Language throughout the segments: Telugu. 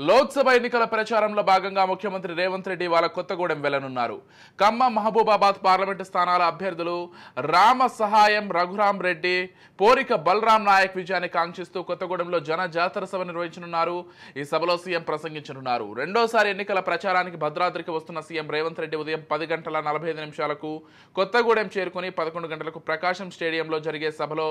లోక్సభ ఎన్నికల ప్రచారంలో భాగంగా ముఖ్యమంత్రి రేవంత్ రెడ్డి వాళ్ళ కొత్తగూడెం వెళ్లనున్నారు. ఖమ్మం, మహబూబాబాద్ పార్లమెంటు స్థానాల అభ్యర్థులు రామ సహాయం రఘురాం రెడ్డి, పోరిక బలరాం నాయక్ విజయాన్ని కాంక్షిస్తూ కొత్తగూడెంలో జన జాతర సభ నిర్వహించనున్నారు. ఈ సభలో సీఎం ప్రసంగించనున్నారు. రెండోసారి ఎన్నికల ప్రచారానికి భద్రాద్రికి వస్తున్న సీఎం రేవంత్ రెడ్డి ఉదయం 10:45 కొత్తగూడెం చేరుకుని 11 గంటలకు ప్రకాశం స్టేడియంలో జరిగే సభలో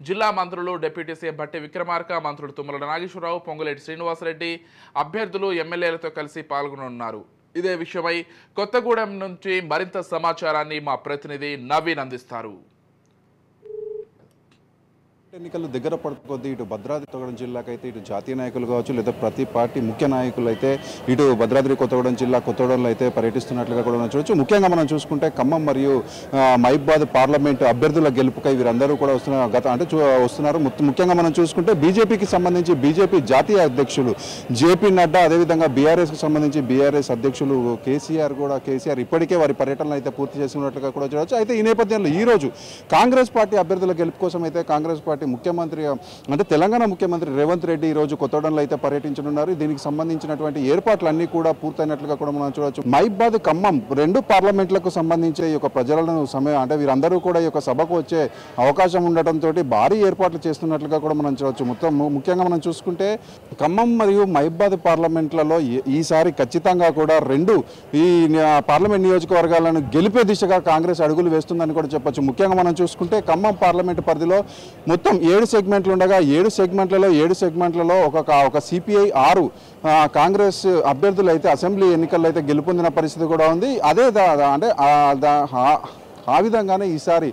జిల్లా మంత్రులు, డిప్యూటీ సీఎం భట్టి విక్రమార్క, మంత్రులు తుమ్మల నాగేశ్వరరావు, పొంగులేటి శ్రీనివాసరెడ్డి, అభ్యర్థులు, ఎమ్మెల్యేలతో కలిసి పాల్గొననున్నారు. ఇదే విషయమై కొత్తగూడెం నుంచి మరింత సమాచారాన్ని మా ప్రతినిధి నవీన్ అందిస్తారు. ఎన్నికలు దగ్గర పడుతుంది. ఇటు భద్రాద్రి కొత్తగూడెం జిల్లాకైతే ఇటు జాతీయ నాయకులు కావచ్చు, లేదా ప్రతి పార్టీ ముఖ్య నాయకులు అయితే ఇటు భద్రాద్రి కొత్తగూడెం జిల్లా కొత్తగూడెంలో అయితే పర్యటిస్తున్నట్లుగా కూడా చూడవచ్చు. ముఖ్యంగా మనం చూసుకుంటే ఖమ్మం మరియు మహబూబాబాద్ పార్లమెంట్ అభ్యర్థుల గెలుపుకై వీరందరూ కూడా వస్తున్నారు. ముఖ్యంగా మనం చూసుకుంటే బీజేపీకి సంబంధించి బీజేపీ జాతీయ అధ్యక్షులు జేపీ నడ్డా, అదేవిధంగా బీఆర్ఎస్కి సంబంధించి బీఆర్ఎస్ అధ్యక్షులు కేసీఆర్ ఇప్పటికే వారి పర్యటనలు అయితే పూర్తి చేస్తున్నట్లుగా కూడా చూడవచ్చు. అయితే ఈ నేపథ్యంలో ఈరోజు కాంగ్రెస్ పార్టీ అభ్యర్థుల గెలుపు కోసం అయితే కాంగ్రెస్ పార్టీ ముఖ్యమంత్రి అంటే తెలంగాణ ముఖ్యమంత్రి రేవంత్ రెడ్డి ఈ రోజు కొత్తగూడెంలో అయితే పర్యటించనున్నారు. దీనికి సంబంధించినటువంటి ఏర్పాట్లన్నీ కూడా పూర్తయినట్లుగా కూడా మనం చూడవచ్చు. మహబూబాబాద్, ఖమ్మం రెండు పార్లమెంట్లకు సంబంధించి ఈ యొక్క ప్రజలను అంటే వీరందరూ కూడా ఈ యొక్క సభకు వచ్చే అవకాశం ఉండటంతో భారీ ఏర్పాట్లు చేస్తున్నట్లుగా కూడా మనం చూడవచ్చు. ముఖ్యంగా మనం చూసుకుంటే ఖమ్మం మరియు మహబూబాబాద్ పార్లమెంట్లలో ఈసారి ఖచ్చితంగా కూడా రెండు ఈ పార్లమెంట్ నియోజకవర్గాలను గెలిపే దిశగా కాంగ్రెస్ అడుగులు వేస్తుందని కూడా చెప్పొచ్చు. ముఖ్యంగా మనం చూసుకుంటే ఖమ్మం పార్లమెంట్ పరిధిలో మొత్తం 7 సెగ్మెంట్లు ఉండగా 7 సెగ్మెంట్లలో ఒక సిపిఐ 6 కాంగ్రెస్ అభ్యర్థులు అయితే అసెంబ్లీ ఎన్నికల్లో అయితే గెలుపొందిన పరిస్థితి కూడా ఉంది. అదే అంటే ఆ విధంగానే ఈసారి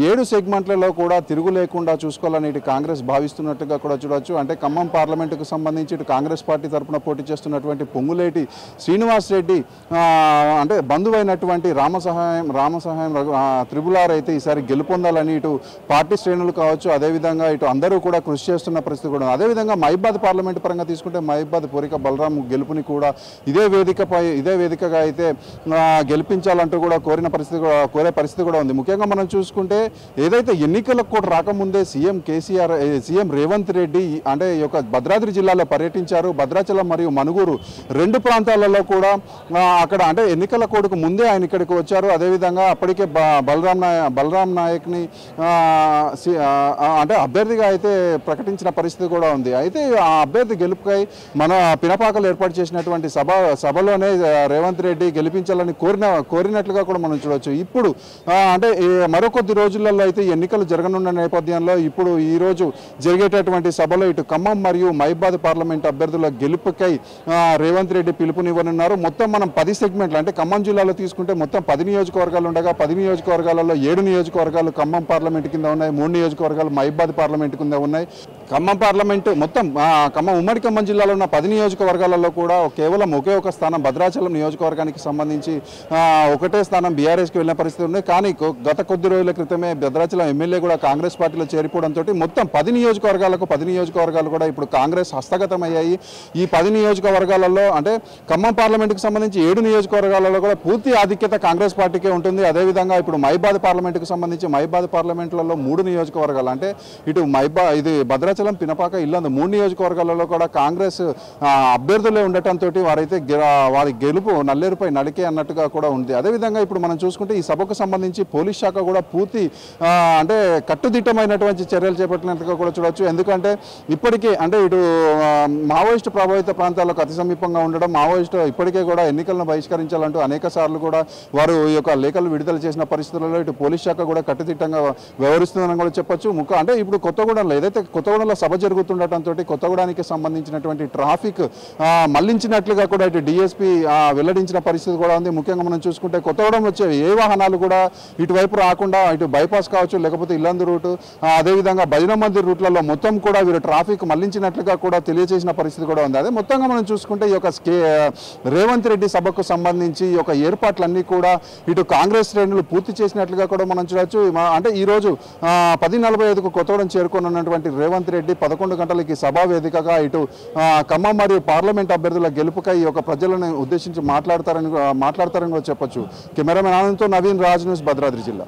7 సెగ్మెంట్లలో కూడా తిరుగు లేకుండా చూసుకోవాలని ఇటు కాంగ్రెస్ భావిస్తున్నట్టుగా కూడా చూడవచ్చు. అంటే ఖమ్మం పార్లమెంటుకు సంబంధించి ఇటు కాంగ్రెస్ పార్టీ తరఫున పోటీ చేస్తున్నటువంటి పొంగులేటి శ్రీనివాసరెడ్డి అంటే బంధువైనటువంటి రామసహాయం త్రిపులార్ అయితే ఈసారి గెలుపొందాలని ఇటు పార్టీ శ్రేణులు కావచ్చు, అదేవిధంగా ఇటు అందరూ కూడా కృషి చేస్తున్న పరిస్థితి కూడా. అదేవిధంగా మహబూబాబాద్ పార్లమెంటు పరంగా తీసుకుంటే మహబూబాబాద్ పోరిక బలరాం గెలుపుని కూడా ఇదే వేదికగా అయితే గెలిపించాలంటూ కూడా కోరే పరిస్థితి కూడా ఉంది. ముఖ్యంగా మనం చూసుకుంటే ఏదైతే ఎన్నికలకు కూడా రాకముందే సీఎం రేవంత్ రెడ్డి అంటే ఈ యొక్క భద్రాద్రి జిల్లాలో పర్యటించారు. భద్రాచలం మరియు మనుగూరు రెండు ప్రాంతాలలో కూడా అక్కడ అంటే ఎన్నికల కోడ్కు ముందే ఆయన ఇక్కడికి వచ్చారు. అదేవిధంగా అప్పటికే బలరాం నాయక్ని అంటే అభ్యర్థిగా అయితే ప్రకటించిన పరిస్థితి కూడా ఉంది. అయితే ఆ అభ్యర్థి గెలుపుకై మన పినపాకలు ఏర్పాటు చేసినటువంటి సభలోనే రేవంత్ రెడ్డి గెలిపించాలని కోరినట్లుగా కూడా మనం చూడవచ్చు. ఇప్పుడు అంటే మరో కొద్ది రోజులలో అయితే ఎన్నికలు జరగనున్న నేపథ్యంలో ఇప్పుడు ఈ రోజు జరిగేటటువంటి సభలో ఇటు ఖమ్మం మరియు మహబూబాబాద్ పార్లమెంట్ అభ్యర్థుల గెలుపుకై రేవంత్ రెడ్డి పిలుపునివ్వనున్నారు. మొత్తం మనం 10 సెగ్మెంట్లు అంటే ఖమ్మం జిల్లాలో తీసుకుంటే మొత్తం 10 నియోజకవర్గాలు ఉండగా 10 నియోజకవర్గాలలో 7 నియోజకవర్గాలు ఖమ్మం పార్లమెంట్ కింద ఉన్నాయి, 3 నియోజకవర్గాలు మహబూబాబాద్ పార్లమెంట్ కింద ఉన్నాయి. ఖమ్మం పార్లమెంటు మొత్తం ఉమ్మడి ఖమ్మం జిల్లాలో ఉన్న 10 నియోజకవర్గాలలో కూడా కేవలం ఒకే ఒక స్థానం భద్రాచలం నియోజకవర్గానికి సంబంధించి ఒకటే స్థానం బీఆర్ఎస్కి వెళ్ళిన పరిస్థితి ఉంది. కానీ గత కొద్ది రోజుల క్రితమే భద్రాచలం ఎమ్మెల్యే కూడా కాంగ్రెస్ పార్టీలో చేరిపోవడంతో మొత్తం 10 నియోజకవర్గాలు కూడా ఇప్పుడు కాంగ్రెస్ హస్తగతం అయ్యాయి. ఈ 10 నియోజకవర్గాలలో అంటే ఖమ్మం పార్లమెంటుకు సంబంధించి 7 నియోజకవర్గాలలో కూడా పూర్తి ఆధిక్యత కాంగ్రెస్ పార్టీకే ఉంటుంది. అదేవిధంగా ఇప్పుడు మహబూబాబాద్ పార్లమెంటుకు సంబంధించి మహబూబాబాద్ పార్లమెంట్లలో 3 నియోజకవర్గాలు అంటే ఇటు ఇది భద్రాచలం, పినపాక, ఇల్లందు 3 నియోజకవర్గాలలో కూడా కాంగ్రెస్ అభ్యర్థులే ఉండటంతో వారి గెలుపు నల్లేరుపై నడికే అన్నట్టుగా కూడా ఉంది. అదేవిధంగా ఇప్పుడు మనం చూసుకుంటే ఈ సభకు సంబంధించి పోలీస్ శాఖ కూడా పూర్తి అంటే కట్టుదిట్టమైనటువంటి చర్యలు చేపట్టినట్టుగా కూడా చూడవచ్చు. ఎందుకంటే ఇప్పటికే అంటే ఇటు మావోయిస్టు ప్రభావిత ప్రాంతాలకు అతి సమీపంగా ఉండడం, మావోయిస్టు ఇప్పటికే కూడా ఎన్నికలను బహిష్కరించాలంటూ అనేక సార్లు కూడా వారు ఈ యొక్క లేఖలు విడుదల చేసిన పరిస్థితులలో ఇటు పోలీస్ శాఖ కూడా కట్టుదిట్టంగా వ్యవహరిస్తుందని కూడా చెప్పొచ్చు. అంటే ఇప్పుడు కొత్తగూడెంలో ఏదైతే కొత్తగూడెంలో సభ జరుగుతుండటంతో కొత్తగూడానికి సంబంధించినటువంటి ట్రాఫిక్ మళ్లించినట్లుగా కూడా ఇటు డిఎస్పీ వెల్లడించిన పరిస్థితి కూడా ఉంది. ముఖ్యంగా మనం చూసుకుంటే కొత్తగూడెం వచ్చే ఏ వాహనాలు కూడా ఇటువైపు రాకుండా ఇటు బైపాస్ కావచ్చు, లేకపోతే ఇల్లందు రూటు, అదేవిధంగా భజన మందిర్ రూట్లలో మొత్తం కూడా వీరు ట్రాఫిక్ మళ్లించినట్లుగా కూడా తెలియజేసిన పరిస్థితి కూడా ఉంది. అదే మొత్తంగా మనం చూసుకుంటే ఈ యొక్క రేవంత్ రెడ్డి సభకు సంబంధించి ఈ యొక్క ఏర్పాట్లన్నీ కూడా ఇటు కాంగ్రెస్ శ్రేణులు పూర్తి చేసినట్లుగా కూడా మనం చూడవచ్చు. అంటే ఈ రోజు 10:45కు కొత్తగూడెం చేరుకున్నటువంటి రేవంత్ రెడ్డి 11 గంటలకి సభా వేదికగా ఇటు ఖమ్మం మరియు పార్లమెంట్ అభ్యర్థుల గెలుపుకై ఈ యొక్క ప్రజలను ఉద్దేశించి మాట్లాడతారని కూడా చెప్పొచ్చు. కెమెరామెన్ ఆనంద్తో నవీన్, రాజ్ న్యూస్, భద్రాద్రి జిల్లా.